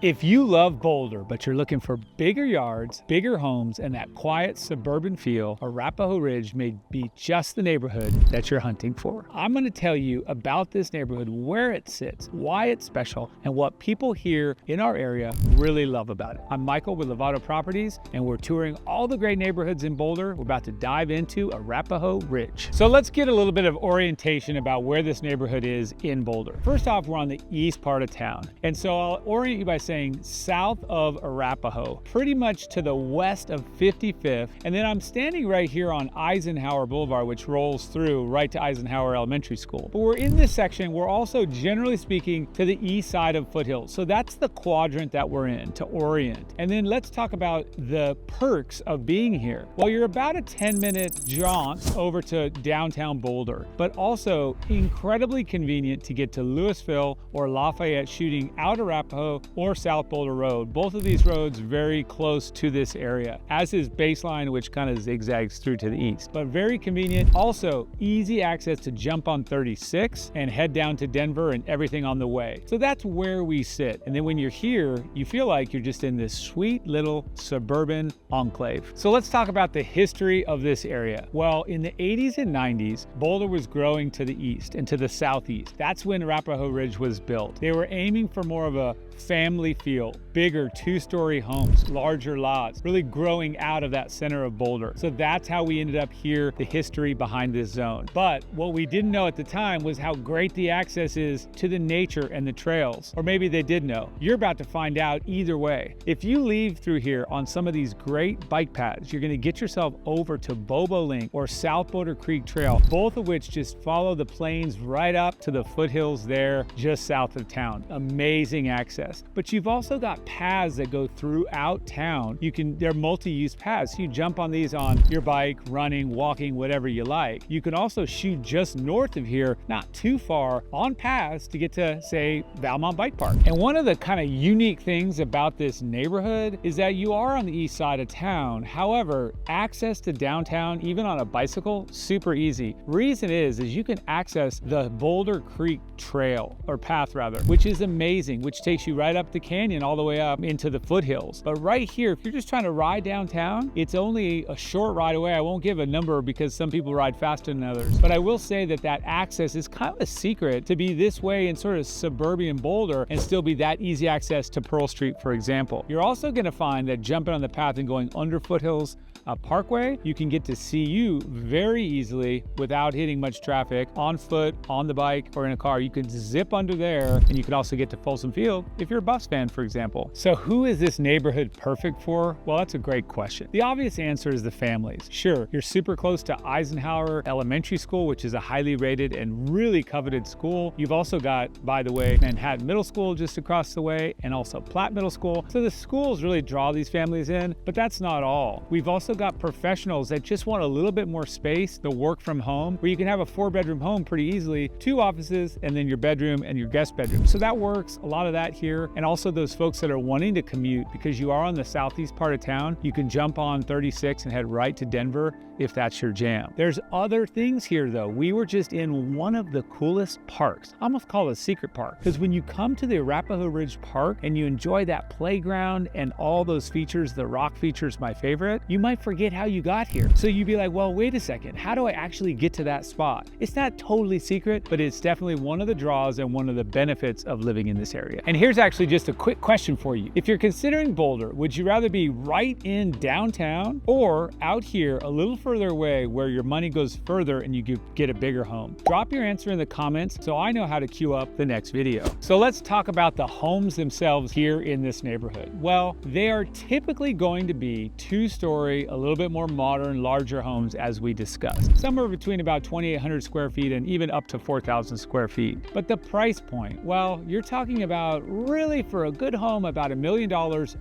If you love Boulder, but you're looking for bigger yards, bigger homes, and that quiet suburban feel, Arapahoe Ridge may be just the neighborhood that you're hunting for. I'm going to tell you about this neighborhood, where it sits, why it's special, and what people here in our area really love about it. I'm Michael with Lovato Properties, and we're touring all the great neighborhoods in Boulder. We're about to dive into Arapahoe Ridge. So let's get a little bit of orientation about where this neighborhood is in Boulder. First off, we're on the east part of town. And so I'll orient you by saying south of Arapahoe, pretty much to the west of 55th. And then I'm standing right here on Eisenhower Boulevard, which rolls through right to Eisenhower Elementary School. But we're in this section. We're also, generally speaking, to the east side of Foothills. So that's the quadrant that we're in to orient. And then let's talk about the perks of being here. Well, you're about a 10-minute jaunt over to downtown Boulder, but also incredibly convenient to get to Louisville or Lafayette, shooting out Arapahoe or South Boulder Road. Both of these roads very close to this area, as is Baseline, which kind of zigzags through to the east, but very convenient. Also easy access to jump on 36 and head down to Denver and everything on the way. So that's where we sit. And then when you're here, you feel like you're just in this sweet little suburban enclave. So let's talk about the history of this area. Well, in the 80s and 90s, Boulder was growing to the east and to the southeast. That's when Arapahoe Ridge was built. They were aiming for more of a family feel, bigger two-story homes, larger lots, really growing out of that center of Boulder. So that's how we ended up here, the history behind this zone. But what we didn't know at the time was how great the access is to the nature and the trails. Or maybe they did know. You're about to find out either way. If you leave through here on some of these great bike paths, you're gonna get yourself over to Bobo Link or South Boulder Creek Trail, both of which just follow the plains right up to the foothills there just south of town. Amazing access. But you've also got paths that go throughout town. They're multi-use paths. You jump on these on your bike, running, walking, whatever you like. You can also shoot just north of here, not too far, on paths to get to, say, Valmont Bike Park. And one of the kind of unique things about this neighborhood is that you are on the east side of town. However, access to downtown, even on a bicycle, super easy. Reason is you can access the Boulder Creek Trail, or path rather, which is amazing, which takes you right up the canyon all the way up into the foothills. But right here, if you're just trying to ride downtown, it's only a short ride away. I won't give a number because some people ride faster than others, but I will say that that access is kind of a secret to be this way in sort of suburban Boulder and still be that easy access to Pearl Street, for example. You're also going to find that jumping on the path and going under Foothills Parkway, you can get to CU very easily without hitting much traffic, on foot, on the bike, or in a car. You can zip under there, and you can also get to Folsom Field if you're a bus fan, for example. So who is this neighborhood perfect for? Well, that's a great question. The obvious answer is the families. Sure, you're super close to Eisenhower Elementary School, which is a highly rated and really coveted school. You've also got, by the way, Manhattan Middle School just across the way, and also Platt Middle School. So the schools really draw these families in, but that's not all. We've also got professionals that just want a little bit more space, the work from home, where you can have a 4-bedroom home pretty easily, 2 offices, and then your bedroom and your guest bedroom. So that works, a lot of that here. And also those folks that are wanting to commute, because you are on the southeast part of town, you can jump on 36 and head right to Denver if that's your jam. There's other things here though. We were just in one of the coolest parks, I almost call it a secret park, because when you come to the Arapahoe Ridge Park and you enjoy that playground and all those features, the rock features, my favorite, you might forget how you got here. So you'd be like, well, wait a second, how do I actually get to that spot? It's not totally secret, but it's definitely one of the draws and one of the benefits of living in this area. And here's actually just a quick question for you. If you're considering Boulder, would you rather be right in downtown or out here a little further away where your money goes further and you get a bigger home? Drop your answer in the comments so I know how to queue up the next video. So let's talk about the homes themselves here in this neighborhood. Well, they are typically going to be 2-story, a little bit more modern, larger homes, as we discussed. Somewhere between about 2,800 square feet and even up to 4,000 square feet. But the price point, well, you're talking about really for a good home about $1 million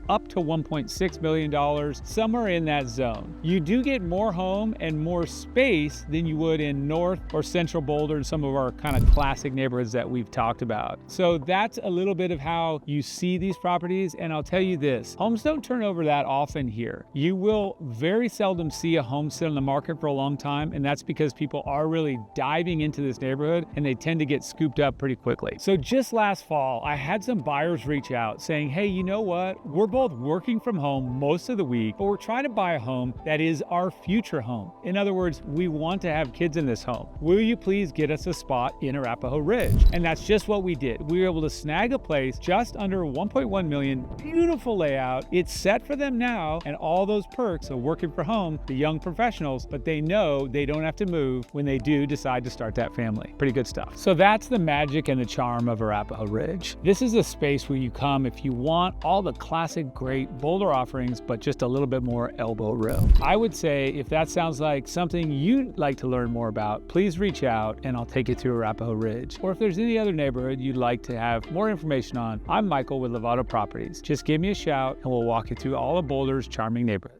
up to $1.6 million, somewhere in that zone. You do get more home and more space than you would in North or Central Boulder and some of our kind of classic neighborhoods that we've talked about. So that's a little bit of how you see these properties. And I'll tell you this, homes don't turn over that often here. You will very seldom see a home sit on the market for a long time, and that's because people are really diving into this neighborhood and they tend to get scooped up pretty quickly. So just last fall, I had some buyers reach out saying, hey, you know what? We're both working from home most of the week, but we're trying to buy a home that is our future home. In other words, we want to have kids in this home. Will you please get us a spot in Arapahoe Ridge? And that's just what we did. We were able to snag a place just under 1.1 million, beautiful layout. It's set for them now, and all those perks of working from home, the young professionals, but they know they don't have to move when they do decide to start that family. Pretty good stuff. So that's the magic and the charm of Arapahoe Ridge. This is a space where you come if you want all the classic great Boulder offerings, but just a little bit more elbow room. I would say if that sounds like something you'd like to learn more about, please reach out and I'll take you to Arapahoe Ridge. Or if there's any other neighborhood you'd like to have more information on, I'm Michael with Lovato Properties. Just give me a shout and we'll walk you through all of Boulder's charming neighborhoods.